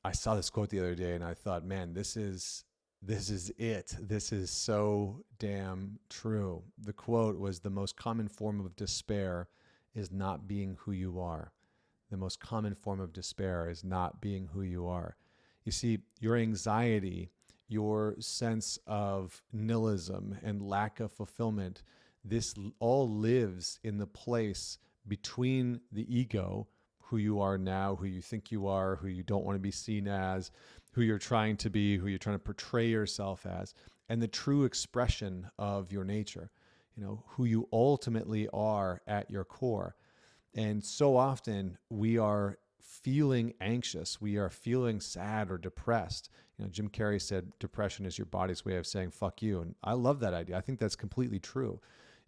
I saw this quote the other day and I thought, man, this is it. This is so damn true. The quote was, the most common form of despair is not being who you are. The most common form of despair is not being who you are. You see, your anxiety, your sense of nihilism and lack of fulfillment, this all lives in the place between the ego, who you are now, who you think you are, who you don't want to be seen as, who you're trying to be, who you're trying to portray yourself as, and the true expression of your nature, who you ultimately are at your core. And so often we are feeling anxious, we are feeling sad or depressed. Jim Carrey said depression is your body's way of saying fuck you. And I love that idea. I think that's completely true.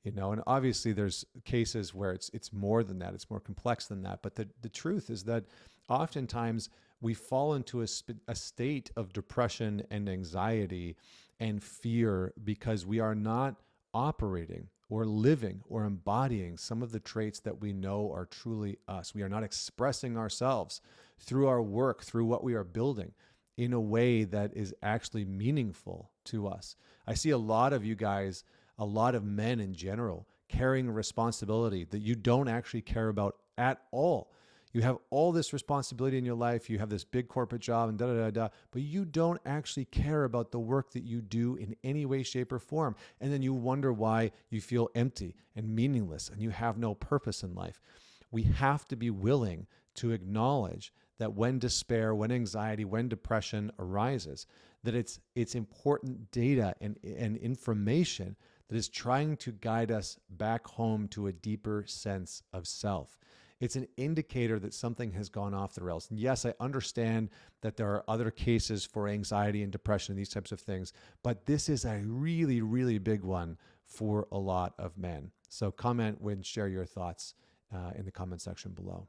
And obviously there's cases where it's more than that, it's more complex than that. But the truth is that oftentimes we fall into a state of depression and anxiety and fear because we are not operating or living or embodying some of the traits that we know are truly us. We are not expressing ourselves through our work, through what we are building, in a way that is actually meaningful to us. I see a lot of you guys, a lot of men in general, carrying a responsibility that you don't actually care about at all. You have all this responsibility in your life. You have this big corporate job and da da da da, but you don't actually care about the work that you do in any way, shape, or form. And then you wonder why you feel empty and meaningless and you have no purpose in life. We have to be willing to acknowledge that when despair, when anxiety, when depression arises, that it's important data and information that is trying to guide us back home to a deeper sense of self. It's an indicator that something has gone off the rails. And yes, I understand that there are other cases for anxiety and depression and these types of things, but this is a really, really big one for a lot of men. So comment and share your thoughts in the comment section below.